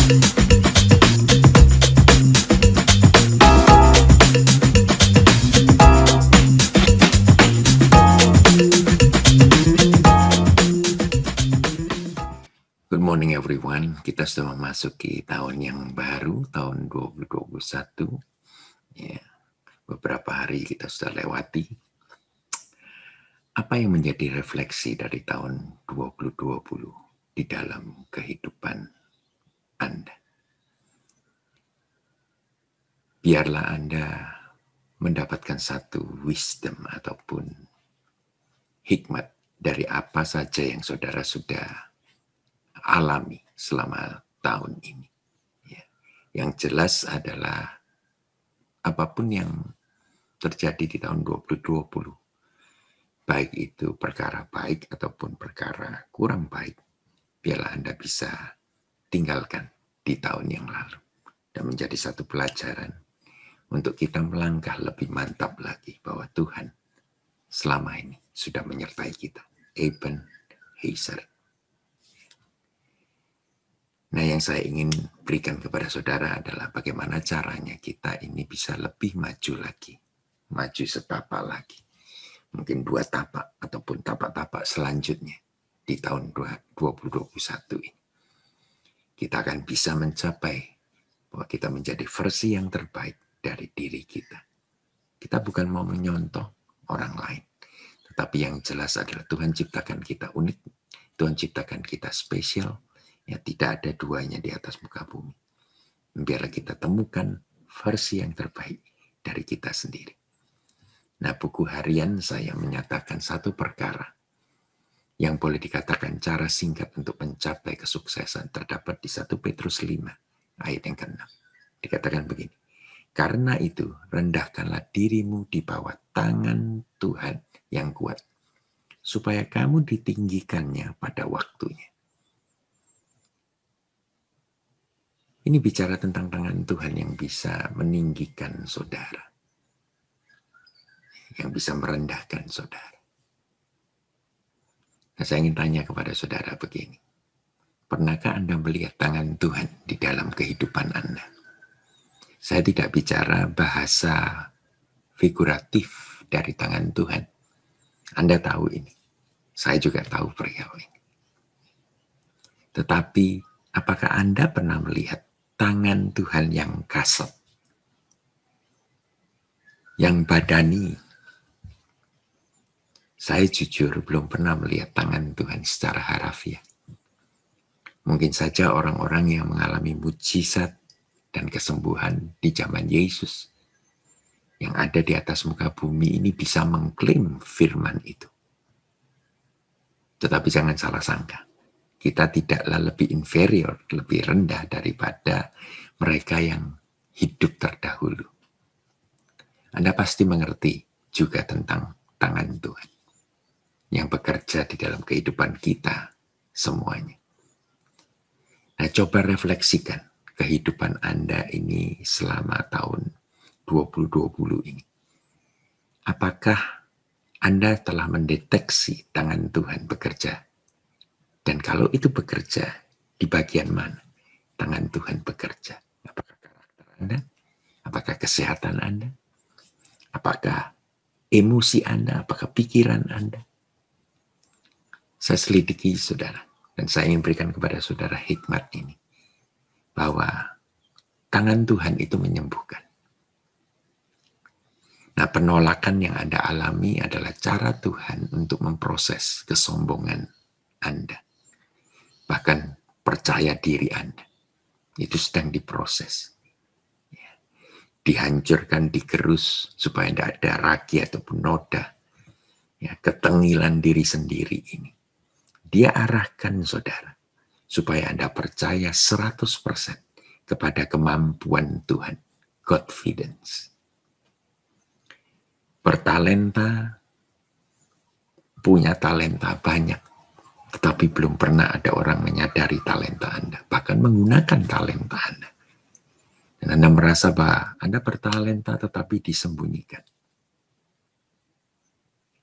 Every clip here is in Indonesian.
Good morning everyone, kita sudah memasuki tahun yang baru, tahun 2021. Ya, beberapa hari kita sudah lewati. Apa yang menjadi refleksi dari tahun 2020 di dalam kehidupan Anda? Biarlah Anda mendapatkan satu wisdom ataupun hikmat dari apa saja yang saudara sudah alami selama tahun ini. Ya. Yang jelas adalah apapun yang terjadi di tahun 2020, baik itu perkara baik ataupun perkara kurang baik, biarlah Anda bisa tinggalkan di tahun yang lalu dan menjadi satu pelajaran untuk kita melangkah lebih mantap lagi bahwa Tuhan selama ini sudah menyertai kita. Eben Heiser. Nah, yang saya ingin berikan kepada saudara adalah bagaimana caranya kita ini bisa lebih maju lagi. Maju setapak lagi. Mungkin 2 tapak ataupun tapak-tapak selanjutnya di tahun 2021 ini. Kita akan bisa mencapai bahwa kita menjadi versi yang terbaik dari diri kita. Kita bukan mau menyontoh orang lain. Tetapi yang jelas adalah Tuhan ciptakan kita unik. Tuhan ciptakan kita spesial. Ya, tidak ada duanya di atas muka bumi. Biarlah kita temukan versi yang terbaik dari kita sendiri. Nah, buku harian saya menyatakan satu perkara yang boleh dikatakan cara singkat untuk mencapai kesuksesan terdapat di 1 Petrus 5 ayat yang ke-6. Dikatakan begini, karena itu rendahkanlah dirimu di bawah tangan Tuhan yang kuat, supaya kamu ditinggikannya pada waktunya. Ini bicara tentang tangan Tuhan yang bisa meninggikan saudara. Yang bisa merendahkan saudara. Nah, saya ingin tanya kepada saudara begini. Pernahkah Anda melihat tangan Tuhan di dalam kehidupan Anda? Saya tidak bicara bahasa figuratif dari tangan Tuhan. Anda tahu ini. Saya juga tahu perihal ini. Tetapi, apakah Anda pernah melihat tangan Tuhan yang kasat, yang badani? Saya jujur belum pernah melihat tangan Tuhan secara harafiah. Mungkin saja orang-orang yang mengalami mujizat dan kesembuhan di zaman Yesus yang ada di atas muka bumi ini bisa mengklaim firman itu. Tetapi jangan salah sangka. Kita tidaklah lebih inferior, lebih rendah daripada mereka yang hidup terdahulu. Anda pasti mengerti juga tentang tangan Tuhan yang bekerja di dalam kehidupan kita semuanya. Nah, coba refleksikan kehidupan Anda ini selama tahun 2020 ini. Apakah Anda telah mendeteksi tangan Tuhan bekerja? Dan kalau itu bekerja, di bagian mana tangan Tuhan bekerja? Apakah karakter Anda? Apakah kesehatan Anda? Apakah emosi Anda? Apakah pikiran Anda? Saya selidiki saudara. Dan saya ingin berikan kepada saudara hikmat ini. Bahwa tangan Tuhan itu menyembuhkan. Nah, penolakan yang Anda alami adalah cara Tuhan untuk memproses kesombongan Anda. Bahkan percaya diri Anda. Itu sedang diproses. Dihancurkan, digerus supaya tidak ada ragi ataupun noda. Ya, ketengilan diri sendiri ini. Dia arahkan saudara. Supaya Anda percaya 100% kepada kemampuan Tuhan. Confidence. Bertalenta, punya talenta banyak. Tetapi belum pernah ada orang menyadari talenta Anda. Bahkan menggunakan talenta Anda. Dan Anda merasa bahwa Anda bertalenta tetapi disembunyikan.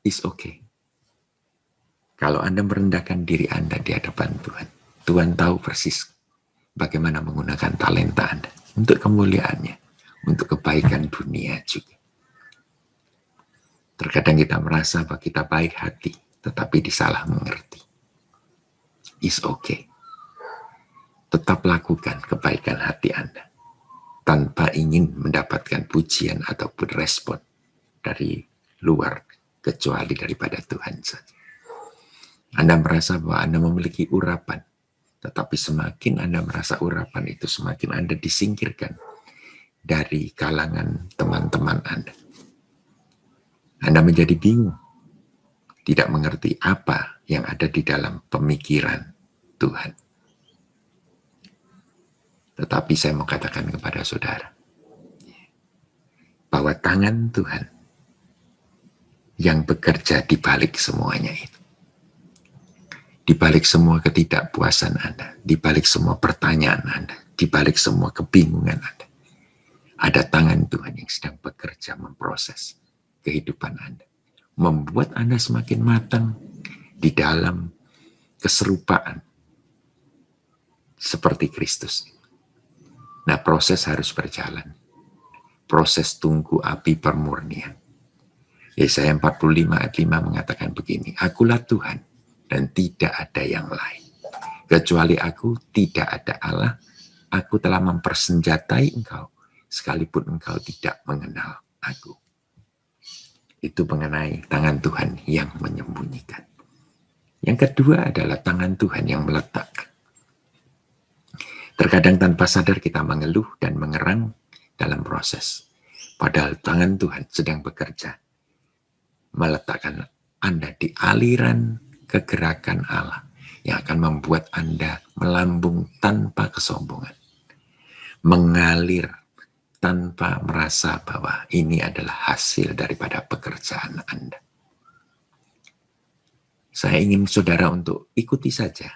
It's okay. Kalau Anda merendahkan diri Anda di hadapan Tuhan. Tuhan tahu persis bagaimana menggunakan talenta Anda untuk kemuliaannya, untuk kebaikan dunia juga. Terkadang kita merasa bahwa kita baik hati, tetapi disalah mengerti. It's okay. Tetap lakukan kebaikan hati Anda tanpa ingin mendapatkan pujian ataupun respon dari luar kecuali daripada Tuhan saja. Anda merasa bahwa Anda memiliki urapan, tetapi semakin Anda merasa urapan itu, semakin Anda disingkirkan dari kalangan teman-teman Anda. Anda menjadi bingung, tidak mengerti apa yang ada di dalam pemikiran Tuhan. Tetapi saya mau katakan kepada saudara, bahwa tangan Tuhan yang bekerja di balik semuanya itu. Di balik semua ketidakpuasan Anda, di balik semua pertanyaan Anda, di balik semua kebingungan Anda, ada tangan Tuhan yang sedang bekerja memproses kehidupan Anda. Membuat Anda semakin matang di dalam keserupaan seperti Kristus. Nah, proses harus berjalan. Proses tunggu api permurnian. Yesaya 45 ayat 5 mengatakan begini, Akulah Tuhan dan tidak ada yang lain. Kecuali aku tidak ada Allah, aku telah mempersenjatai engkau, sekalipun engkau tidak mengenal aku. Itu mengenai tangan Tuhan yang menyembunyikan. Yang kedua adalah tangan Tuhan yang meletakkan. Terkadang tanpa sadar kita mengeluh dan mengerang dalam proses. Padahal tangan Tuhan sedang bekerja. Meletakkan Anda di aliran kegerakan Allah yang akan membuat Anda melambung tanpa kesombongan. Mengalir tanpa merasa bahwa ini adalah hasil daripada pekerjaan Anda. Saya ingin saudara untuk ikuti saja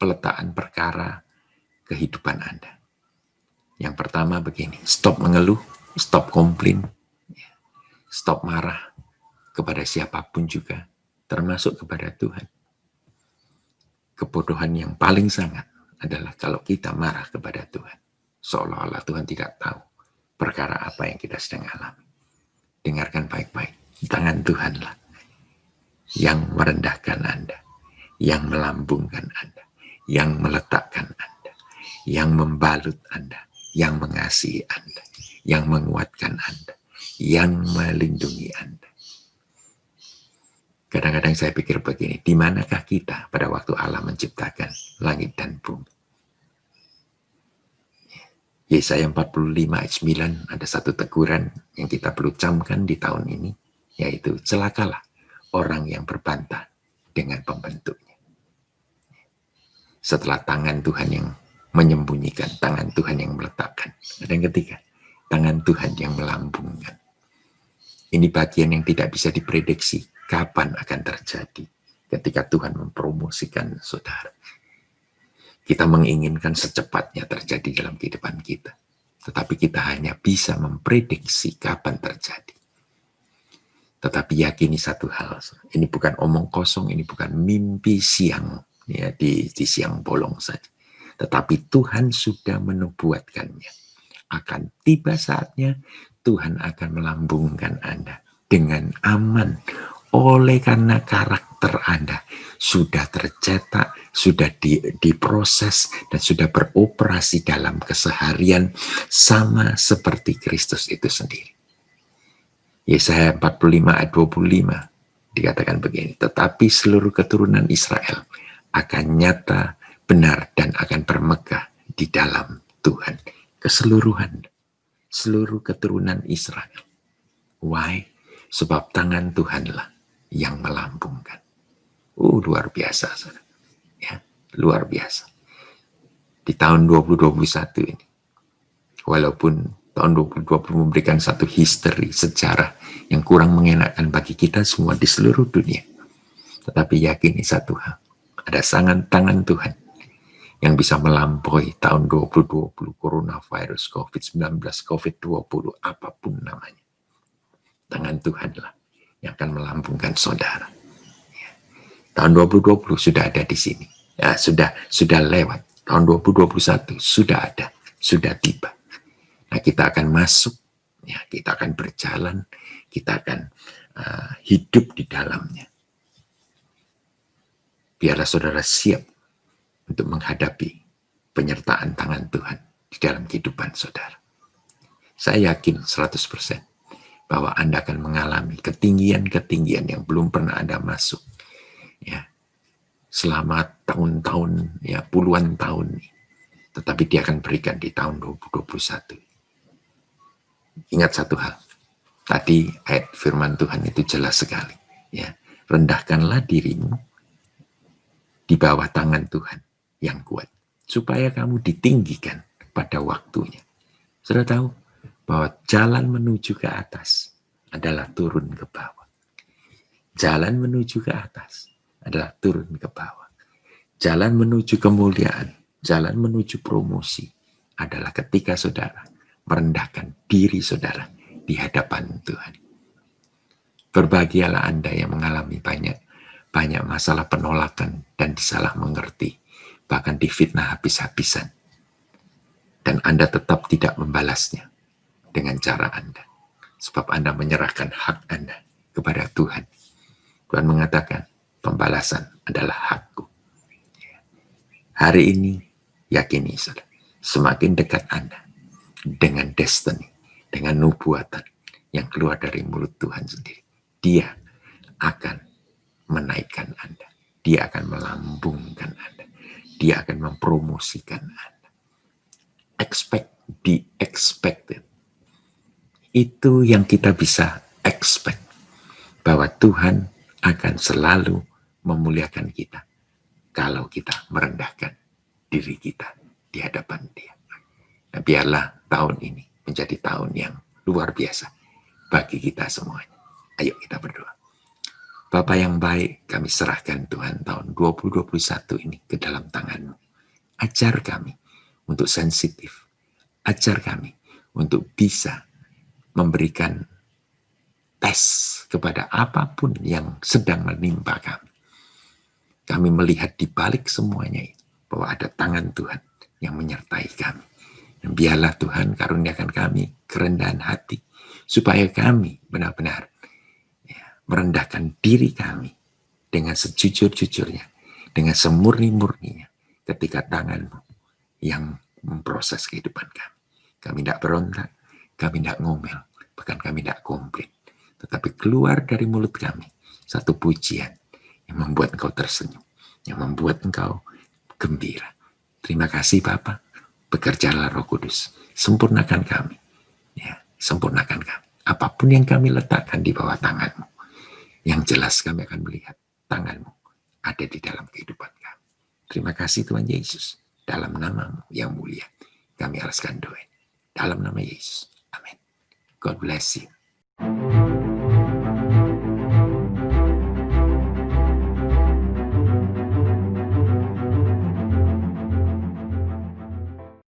peletakan perkara kehidupan Anda. Yang pertama begini, stop mengeluh, stop komplain, stop marah kepada siapapun juga, termasuk kepada Tuhan. Kebodohan yang paling sangat adalah kalau kita marah kepada Tuhan, seolah-olah Tuhan tidak tahu perkara apa yang kita sedang alami. Dengarkan baik-baik, tangan Tuhanlah yang merendahkan Anda, yang melambungkan Anda, yang meletakkan Anda, yang membalut Anda, yang mengasihi Anda, yang menguatkan Anda, yang melindungi Anda. Kadang-kadang saya pikir begini, di manakah kita pada waktu Allah menciptakan langit dan bumi? Yesaya 45 ayat 9 ada satu teguran yang kita perlu camkan di tahun ini, yaitu celakalah orang yang berbantah dengan pembentuknya. Setelah tangan Tuhan yang menyembunyikan, tangan Tuhan yang meletakkan. Dan yang ketiga, tangan Tuhan yang melambungkan. Ini bagian yang tidak bisa diprediksi kapan akan terjadi ketika Tuhan mempromosikan saudara. Kita menginginkan secepatnya terjadi dalam kehidupan kita. Tetapi kita hanya bisa memprediksi kapan terjadi. Tetapi yakini satu hal, ini bukan omong kosong, ini bukan mimpi siang, ya, di siang bolong saja. Tetapi Tuhan sudah menubuatkannya. Akan tiba saatnya Tuhan akan melambungkan Anda dengan aman. Oleh karena karakter Anda sudah tercetak, sudah diproses, dan sudah beroperasi dalam keseharian sama seperti Kristus itu sendiri. Yesaya 45 ayat 25 dikatakan begini, tetapi seluruh keturunan Israel akan nyata, benar, dan akan bermegah di dalam Tuhan. Keseluruhan, seluruh keturunan Israel. Why? Sebab tangan Tuhanlah yang melambungkan. Luar biasa, saudara. Ya, luar biasa. Di tahun 2021 ini, walaupun tahun 2020 memberikan satu history, sejarah yang kurang mengenakan bagi kita semua di seluruh dunia. Tetapi yakini satu hal, ada tangan Tuhan yang bisa melampaui tahun 2020, coronavirus, COVID-19, COVID-20, apapun namanya. Tangan Tuhanlah yang akan melambungkan saudara. Tahun 2020 sudah ada di sini. Ya, sudah lewat. Tahun 2021 sudah ada, sudah tiba. Nah, kita akan masuk, ya, kita akan berjalan, kita akan hidup di dalamnya. Biarlah saudara siap untuk menghadapi penyertaan tangan Tuhan di dalam kehidupan saudara. Saya yakin 100% bahwa Anda akan mengalami ketinggian-ketinggian yang belum pernah Anda masuk. Ya, selama tahun-tahun, ya puluhan tahun. Tetapi dia akan berikan di tahun 2021. Ingat satu hal. Tadi ayat firman Tuhan itu jelas sekali. Ya, rendahkanlah dirimu di bawah tangan Tuhan yang kuat, supaya kamu ditinggikan pada waktunya. Sudah tahu bahwa jalan menuju ke atas adalah turun ke bawah. Jalan menuju ke atas adalah turun ke bawah. Jalan menuju kemuliaan, jalan menuju promosi adalah ketika saudara merendahkan diri saudara di hadapan Tuhan. Berbahagialah Anda yang mengalami banyak masalah penolakan dan disalah mengerti, bahkan difitnah habis-habisan. Dan Anda tetap tidak membalasnya dengan cara Anda. Sebab Anda menyerahkan hak Anda kepada Tuhan. Tuhan mengatakan, pembalasan adalah hakku. Hari ini, yakini saudara, semakin dekat Anda dengan destiny, dengan nubuatan yang keluar dari mulut Tuhan sendiri. Dia akan menaikkan Anda. Dia akan melambungkan Anda. Dia akan mempromosikan Anda. Expect the expected. Itu yang kita bisa expect. Bahwa Tuhan akan selalu memuliakan kita kalau kita merendahkan diri kita di hadapan Dia. Nah, biarlah tahun ini menjadi tahun yang luar biasa bagi kita semuanya. Ayo kita berdoa. Bapa yang baik, kami serahkan Tuhan tahun 2021 ini ke dalam tangan-Mu. Ajar kami untuk sensitif. Ajar kami untuk bisa memberikan tes kepada apapun yang sedang menimpa kami. Kami melihat di balik semuanya itu bahwa ada tangan Tuhan yang menyertai kami. Dan biarlah Tuhan karuniakan kami kerendahan hati supaya kami benar-benar merendahkan diri kami dengan sejujur-jujurnya, dengan semurni-murninya ketika tangan-Mu yang memproses kehidupan kami. Kami tidak berontak, kami tidak ngomel, bahkan kami tidak komplain. Tetapi keluar dari mulut kami satu pujian yang membuat Engkau tersenyum, yang membuat Engkau gembira. Terima kasih Bapa, bekerjalah Roh Kudus, sempurnakan kami, ya, sempurnakan kami. Apapun yang kami letakkan di bawah tangan-Mu, yang jelas kami akan melihat tangan-Mu ada di dalam kehidupan kami. Terima kasih Tuhan Yesus, dalam nama-Mu yang mulia, kami alaskan doa. Dalam nama Yesus, amin. God bless you.